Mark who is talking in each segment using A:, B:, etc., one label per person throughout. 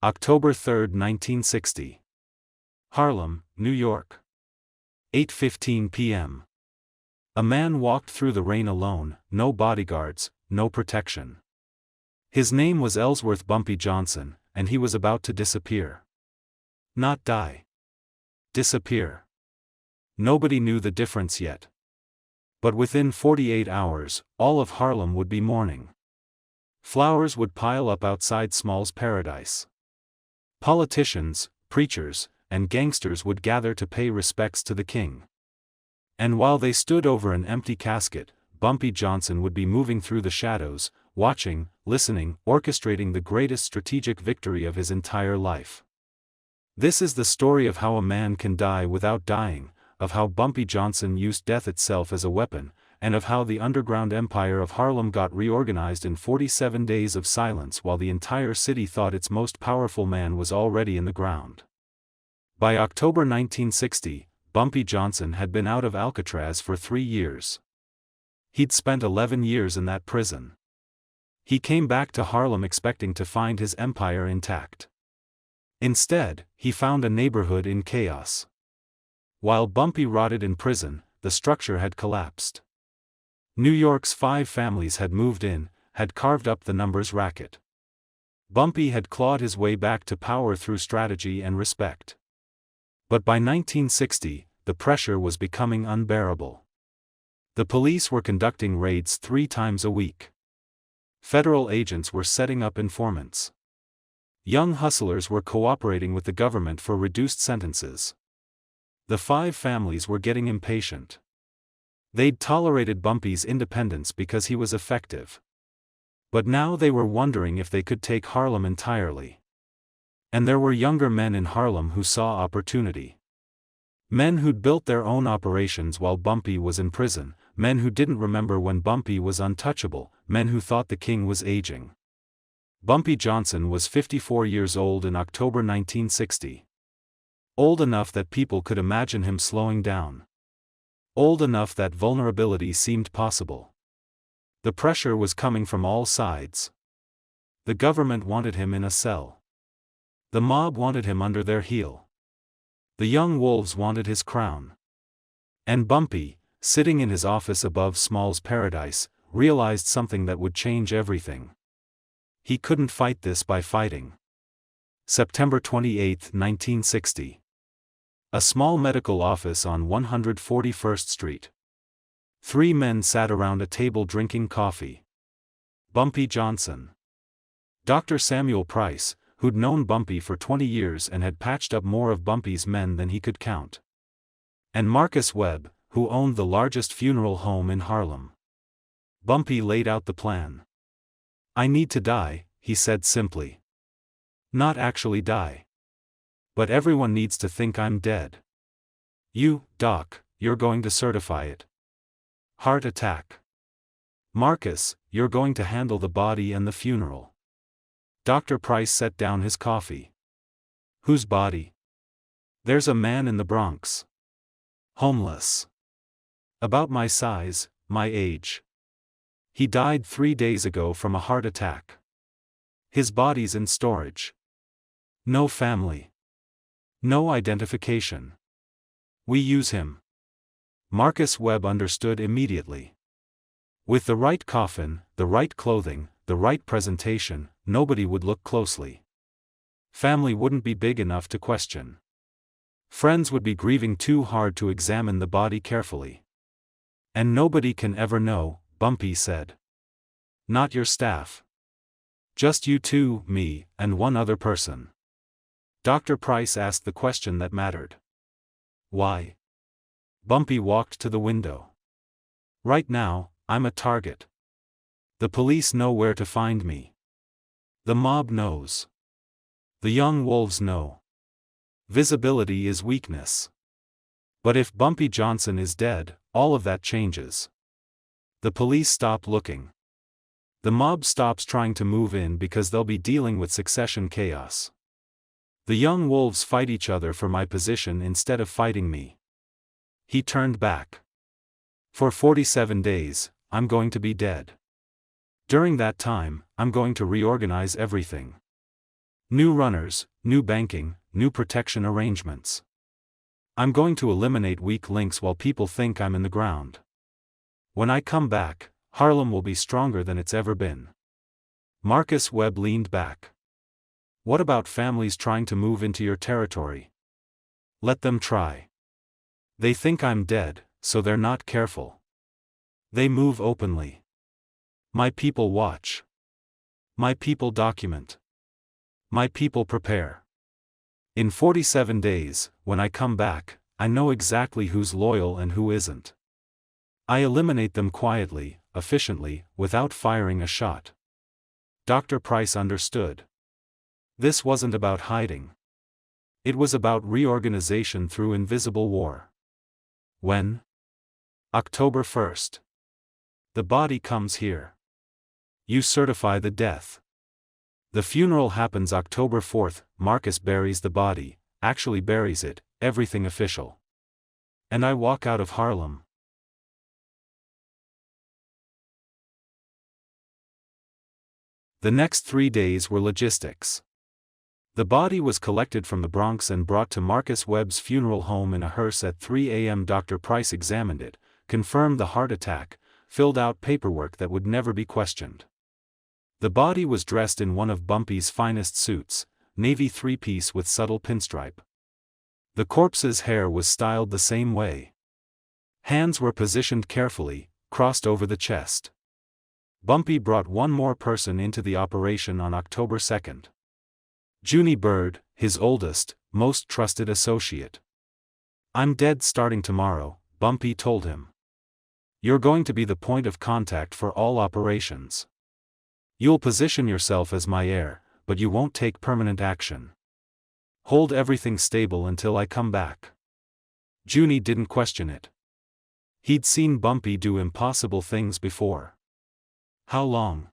A: October 3, 1960. Harlem, New York. 8:15 p.m. A man walked through the rain alone, no bodyguards, no protection. His name was Ellsworth Bumpy Johnson, and he was about to disappear. Not die. Disappear. Nobody knew the difference yet. But within 48 hours, all of Harlem would be mourning. Flowers would pile up outside Small's Paradise. Politicians, preachers, and gangsters would gather to pay respects to the king. And while they stood over an empty casket, Bumpy Johnson would be moving through the shadows, watching, listening, orchestrating the greatest strategic victory of his entire life. This is the story of how a man can die without dying, of how Bumpy Johnson used death itself as a weapon, and of how the underground empire of Harlem got reorganized in 47 days of silence while the entire city thought its most powerful man was already in the ground. By October 1960, Bumpy Johnson had been out of Alcatraz for 3 years. He'd spent 11 years in that prison. He came back to Harlem expecting to find his empire intact. Instead, he found a neighborhood in chaos. While Bumpy rotted in prison, the structure had collapsed. New York's 5 families had moved in, had carved up the numbers racket. Bumpy had clawed his way back to power through strategy and respect. But by 1960, the pressure was becoming unbearable. The police were conducting raids 3 times a week. Federal agents were setting up informants. Young hustlers were cooperating with the government for reduced sentences. The 5 families were getting impatient. They'd tolerated Bumpy's independence because he was effective. But now they were wondering if they could take Harlem entirely. And there were younger men in Harlem who saw opportunity. Men who'd built their own operations while Bumpy was in prison, men who didn't remember when Bumpy was untouchable, men who thought the king was aging. Bumpy Johnson was 54 years old in October 1960. Old enough that people could imagine him slowing down. Old enough that vulnerability seemed possible. The pressure was coming from all sides. The government wanted him in a cell. The mob wanted him under their heel. The young wolves wanted his crown. And Bumpy, sitting in his office above Small's Paradise, realized something that would change everything. He couldn't fight this by fighting. September 28, 1960. A small medical office on 141st Street. 3 men sat around a table drinking coffee. Bumpy Johnson. Dr. Samuel Price, who'd known Bumpy for 20 years and had patched up more of Bumpy's men than he could count. And Marcus Webb, who owned the largest funeral home in Harlem. Bumpy laid out the plan. "I need to die," he said simply. "Not actually die. But everyone needs to think I'm dead. You, Doc, you're going to certify it. Heart attack. Marcus, you're going to handle the body and the funeral." Dr. Price set down his coffee. "Whose body?" "There's a man in the Bronx. Homeless. About my size, my age. He died 3 days ago from a heart attack. His body's in storage. No family. No identification. We use him." Marcus Webb understood immediately. With the right coffin, the right clothing, the right presentation, nobody would look closely. Family wouldn't be big enough to question. Friends would be grieving too hard to examine the body carefully. "And nobody can ever know," Bumpy said. "Not your staff. Just you 2, me, and 1 other person." Dr. Price asked the question that mattered. "Why?" Bumpy walked to the window. "Right now, I'm a target. The police know where to find me. The mob knows. The young wolves know. Visibility is weakness. But if Bumpy Johnson is dead, all of that changes. The police stop looking. The mob stops trying to move in because they'll be dealing with succession chaos. The young wolves fight each other for my position instead of fighting me." He turned back. "For 47 days, I'm going to be dead. During that time, I'm going to reorganize everything. New runners, new banking, new protection arrangements. I'm going to eliminate weak links while people think I'm in the ground. When I come back, Harlem will be stronger than it's ever been. Marcus Webb leaned back. What about families trying to move into your territory? Let them try. They think I'm dead, so they're not careful. They move openly. My people watch. My people document. My people prepare. In 47 days, when I come back, I know exactly who's loyal and who isn't. I eliminate them quietly, efficiently, without firing a shot. Dr. Price understood. This wasn't about hiding. It was about reorganization through invisible war. When? October 1st. The body comes here. You certify the death. The funeral happens October 4th, Marcus buries the body, actually buries it, everything official. And I walk out of Harlem. The next 3 days were logistics. The body was collected from the Bronx and brought to Marcus Webb's funeral home in a hearse at 3 a.m. Dr. Price examined it, confirmed the heart attack, filled out paperwork that would never be questioned. The body was dressed in one of Bumpy's finest suits, navy three-piece with subtle pinstripe. The corpse's hair was styled the same way. Hands were positioned carefully, crossed over the chest. Bumpy brought one more person into the operation on October 2nd. Junie Bird, his oldest, most trusted associate. I'm dead starting tomorrow, Bumpy told him. You're going to be the point of contact for all operations. You'll position yourself as my heir, but you won't take permanent action. Hold everything stable until I come back. Junie didn't question it. He'd seen Bumpy do impossible things before. How long?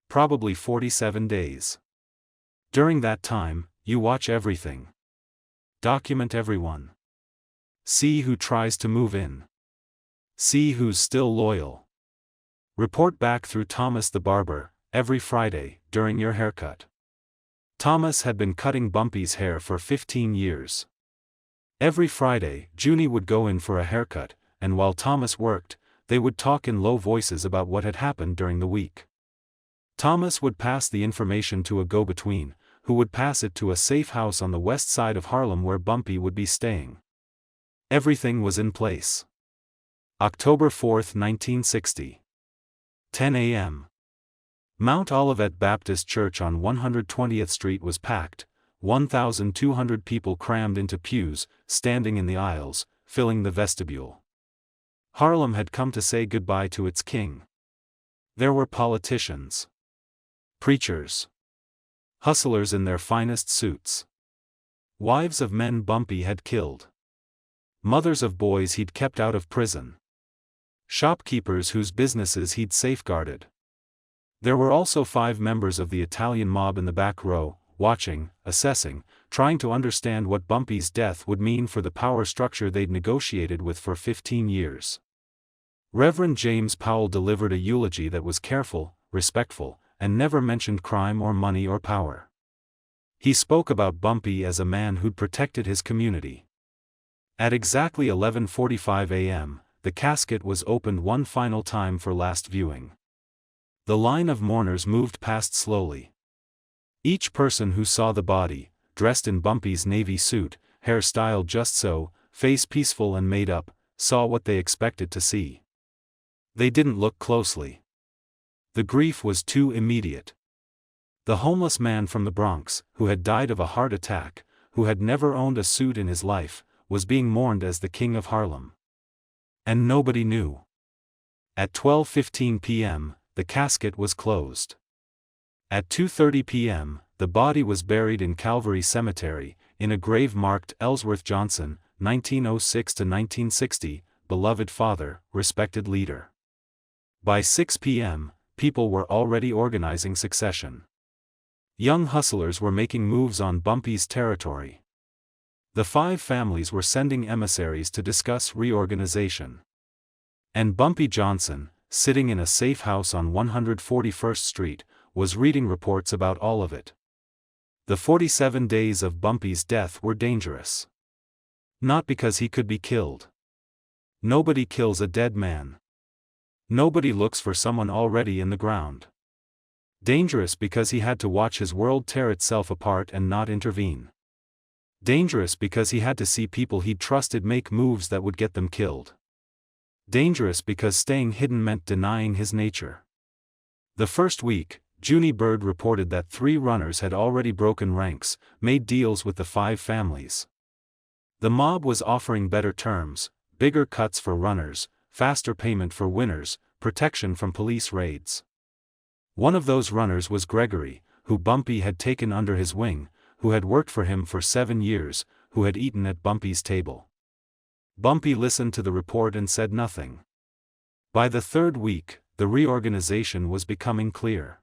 A: Probably 47 days. During that time, you watch everything. Document everyone. See who tries to move in. See who's still loyal. Report back through Thomas the barber, every Friday, during your haircut. Thomas had been cutting Bumpy's hair for 15 years. Every Friday, Junie would go in for a haircut, and while Thomas worked, they would talk in low voices about what had happened during the week. Thomas would pass the information to a go-between, who would pass it to a safe house on the west side of Harlem where Bumpy would be staying. Everything was in place. October 4, 1960. 10 a.m. Mount Olivet Baptist Church on 120th Street was packed, 1,200 people crammed into pews, standing in the aisles, filling the vestibule. Harlem had come to say goodbye to its king. There were politicians, preachers, hustlers in their finest suits, wives of men Bumpy had killed, mothers of boys he'd kept out of prison, shopkeepers whose businesses he'd safeguarded. There were also 5 members of the Italian mob in the back row, watching, assessing, trying to understand what Bumpy's death would mean for the power structure they'd negotiated with for 15 years. Reverend James Powell delivered a eulogy that was careful, respectful, and never mentioned crime or money or power. He spoke about Bumpy as a man who'd protected his community. At exactly 11:45 a.m., the casket was opened one final time for last viewing. The line of mourners moved past slowly. Each person who saw the body, dressed in Bumpy's navy suit, hair styled just so, face peaceful and made up, saw what they expected to see. They didn't look closely. The grief was too immediate. The homeless man from the Bronx, who had died of a heart attack, who had never owned a suit in his life, was being mourned as the king of Harlem. And nobody knew. At 12:15 p.m., the casket was closed. At 2:30 p.m., the body was buried in Calvary Cemetery, in a grave marked Ellsworth Johnson, 1906 to 1960, beloved father, respected leader. By 6 p.m., people were already organizing succession. Young hustlers were making moves on Bumpy's territory. The 5 families were sending emissaries to discuss reorganization. And Bumpy Johnson, sitting in a safe house on 141st Street, was reading reports about all of it. The 47 days of Bumpy's death were dangerous. Not because he could be killed. Nobody kills a dead man. Nobody looks for someone already in the ground. Dangerous because he had to watch his world tear itself apart and not intervene. Dangerous because he had to see people he'd trusted make moves that would get them killed. Dangerous because staying hidden meant denying his nature. The first week, Junie Bird reported that 3 runners had already broken ranks, made deals with the 5 families. The mob was offering better terms, bigger cuts for runners, faster payment for winners, protection from police raids. One of those runners was Gregory, who Bumpy had taken under his wing, who had worked for him for 7 years, who had eaten at Bumpy's table. Bumpy listened to the report and said nothing. By the 3rd week, the reorganization was becoming clear.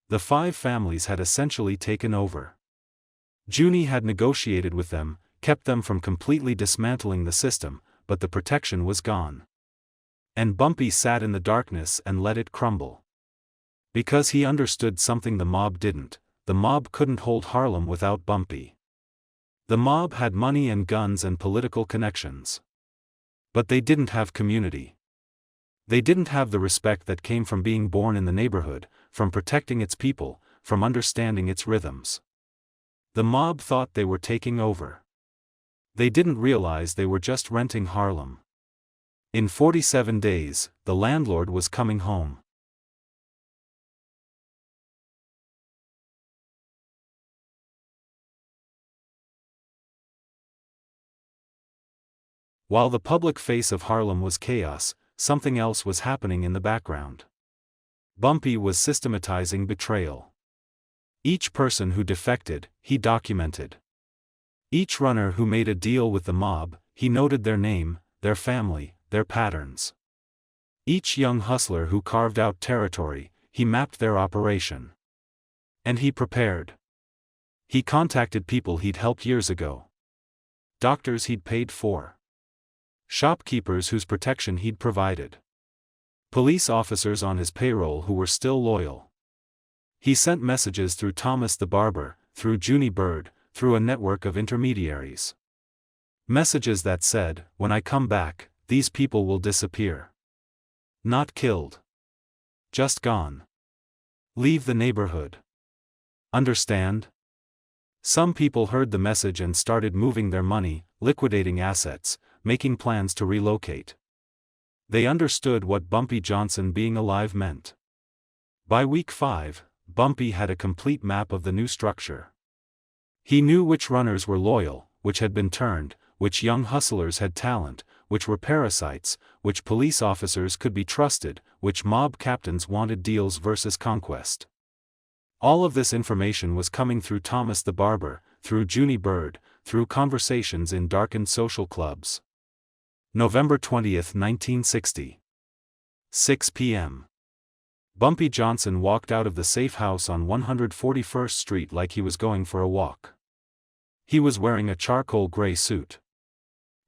A: The 5 families had essentially taken over. Junie had negotiated with them, kept them from completely dismantling the system, but the protection was gone. And Bumpy sat in the darkness and let it crumble. Because he understood something the mob didn't, the mob couldn't hold Harlem without Bumpy. The mob had money and guns and political connections. But they didn't have community. They didn't have the respect that came from being born in the neighborhood, from protecting its people, from understanding its rhythms. The mob thought they were taking over. They didn't realize they were just renting Harlem. In 47 days, the landlord was coming home. While the public face of Harlem was chaos, something else was happening in the background. Bumpy was systematizing betrayal. Each person who defected, he documented. Each runner who made a deal with the mob, he noted their name, their family, their patterns. Each young hustler who carved out territory, he mapped their operation. And he prepared. He contacted people he'd helped years ago. Doctors he'd paid for. Shopkeepers whose protection he'd provided. Police officers on his payroll who were still loyal. He sent messages through Thomas the barber, through Junie Bird, through a network of intermediaries. Messages that said, when I come back, these people will disappear. Not killed. Just gone. Leave the neighborhood. Understand? Some people heard the message and started moving their money, liquidating assets, making plans to relocate. They understood what Bumpy Johnson being alive meant. By week 5, Bumpy had a complete map of the new structure. He knew which runners were loyal, which had been turned, which young hustlers had talent, which were parasites, which police officers could be trusted, which mob captains wanted deals versus conquest. All of this information was coming through Thomas the barber, through Junie Bird, through conversations in darkened social clubs. November 20, 1960. 6 p.m. Bumpy Johnson walked out of the safe house on 141st Street like he was going for a walk. He was wearing a charcoal gray suit.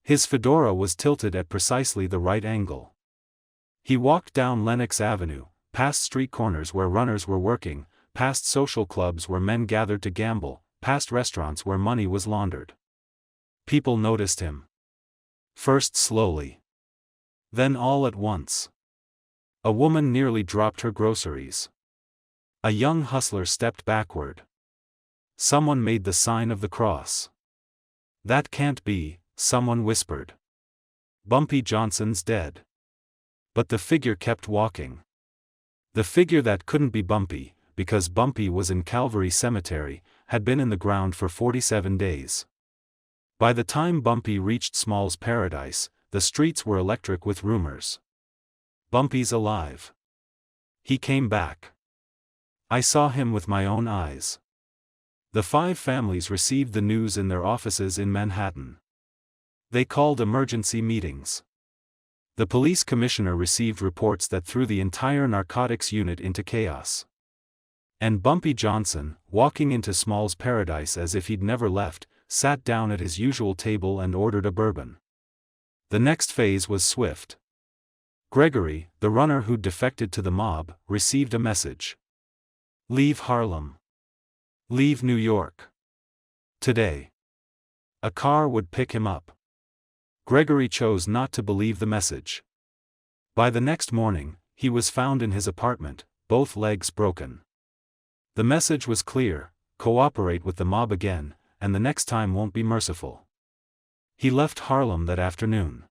A: His fedora was tilted at precisely the right angle. He walked down Lenox Avenue, past street corners where runners were working, past social clubs where men gathered to gamble, past restaurants where money was laundered. People noticed him. First slowly. Then all at once. A woman nearly dropped her groceries. A young hustler stepped backward. Someone made the sign of the cross. That can't be, someone whispered. Bumpy Johnson's dead. But the figure kept walking. The figure that couldn't be Bumpy, because Bumpy was in Calvary Cemetery, had been in the ground for 47 days. By the time Bumpy reached Small's Paradise, the streets were electric with rumors. Bumpy's alive. He came back. I saw him with my own eyes. The 5 families received the news in their offices in Manhattan. They called emergency meetings. The police commissioner received reports that threw the entire narcotics unit into chaos. And Bumpy Johnson, walking into Small's Paradise as if he'd never left, sat down at his usual table and ordered a bourbon. The next phase was swift. Gregory, the runner who'd defected to the mob, received a message. Leave Harlem. Leave New York. Today. A car would pick him up. Gregory chose not to believe the message. By the next morning, he was found in his apartment, both legs broken. The message was clear: cooperate with the mob again, and the next time won't be merciful. He left Harlem that afternoon.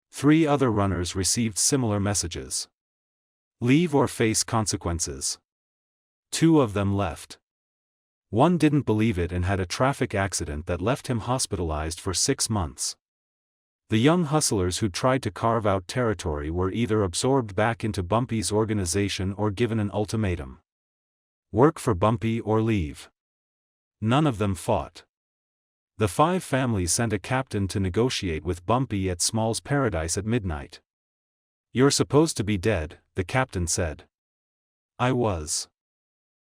A: 3 other runners received similar messages. Leave or face consequences. 2 of them left. One didn't believe it and had a traffic accident that left him hospitalized for 6 months. The young hustlers who tried to carve out territory were either absorbed back into Bumpy's organization or given an ultimatum: work for Bumpy or leave. None of them fought. The 5 families sent a captain to negotiate with Bumpy at Small's Paradise at midnight. "You're supposed to be dead," the captain said. "I was.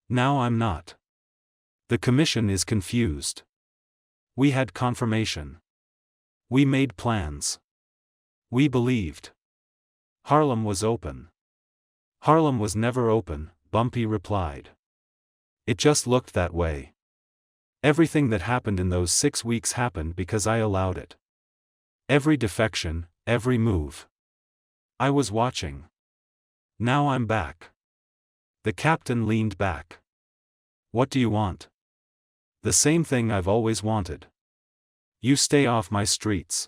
A: Now I'm not. The commission is confused. We had confirmation. We made plans. We believed. Harlem was open." "Harlem was never open," Bumpy replied. "It just looked that way. Everything that happened in those 6 weeks happened because I allowed it. Every defection, every move. I was watching. Now I'm back." The captain leaned back. "What do you want?" "The same thing I've always wanted. You stay off my streets.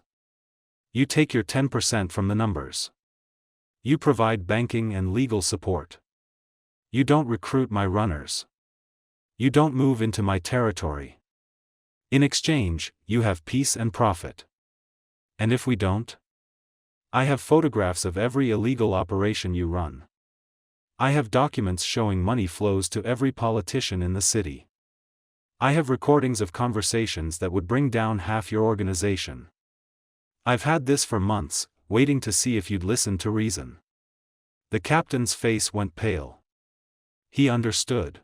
A: You take your 10% from the numbers. You provide banking and legal support. You don't recruit my runners. You don't move into my territory. In exchange, you have peace and profit. And if we don't? I have photographs of every illegal operation you run. I have documents showing money flows to every politician in the city. I have recordings of conversations that would bring down half your organization. I've had this for months, waiting to see if you'd listen to reason." The captain's face went pale. He understood.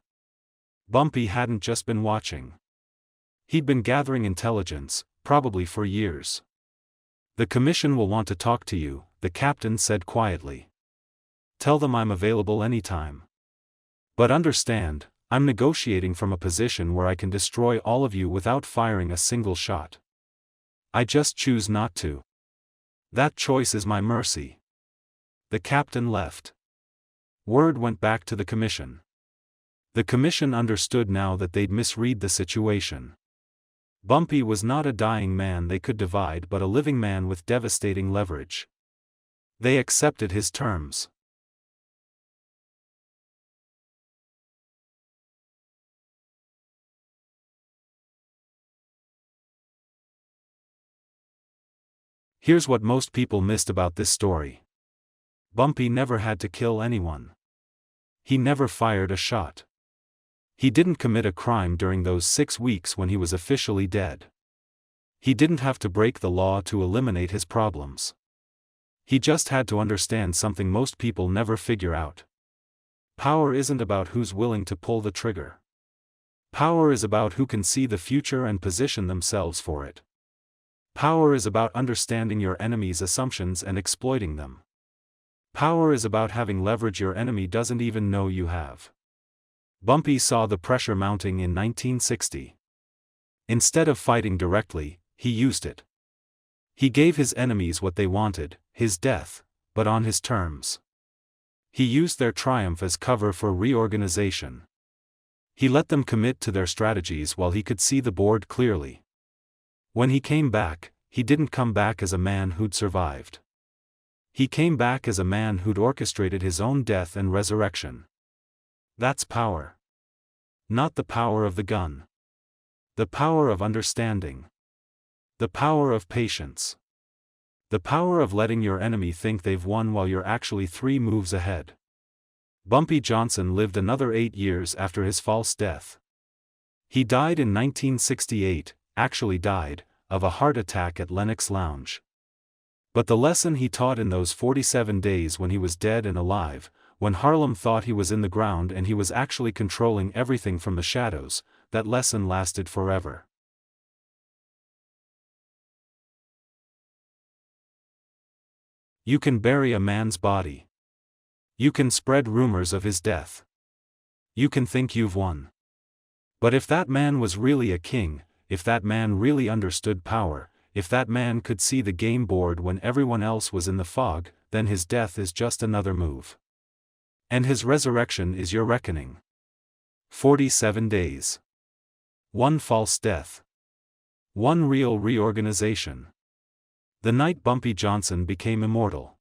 A: Bumpy hadn't just been watching. He'd been gathering intelligence, probably for years. "The commission will want to talk to you," the captain said quietly. "Tell them I'm available anytime. But understand, I'm negotiating from a position where I can destroy all of you without firing a single shot. I just choose not to. That choice is my mercy." The captain left. Word went back to the commission. The commission understood now that they'd misread the situation. Bumpy was not a dying man they could divide but a living man with devastating leverage. They accepted his terms. Here's what most people missed about this story. Bumpy never had to kill anyone. He never fired a shot. He didn't commit a crime during those 6 weeks when he was officially dead. He didn't have to break the law to eliminate his problems. He just had to understand something most people never figure out. Power isn't about who's willing to pull the trigger. Power is about who can see the future and position themselves for it. Power is about understanding your enemy's assumptions and exploiting them. Power is about having leverage your enemy doesn't even know you have. Bumpy saw the pressure mounting in 1960. Instead of fighting directly, he used it. He gave his enemies what they wanted, his death, but on his terms. He used their triumph as cover for reorganization. He let them commit to their strategies while he could see the board clearly. When he came back, he didn't come back as a man who'd survived. He came back as a man who'd orchestrated his own death and resurrection. That's power. Not the power of the gun. The power of understanding. The power of patience. The power of letting your enemy think they've won while you're actually 3 moves ahead. Bumpy Johnson lived another 8 years after his false death. He died in 1968, actually died, of a heart attack at Lenox Lounge. But the lesson he taught in those 47 days when he was dead and alive, when Harlem thought he was in the ground and he was actually controlling everything from the shadows, that lesson lasted forever. You can bury a man's body. You can spread rumors of his death. You can think you've won. But if that man was really a king, if that man really understood power, if that man could see the game board when everyone else was in the fog, then his death is just another move. And his resurrection is your reckoning. 47 days. One false death. One real reorganization. The night Bumpy Johnson became immortal.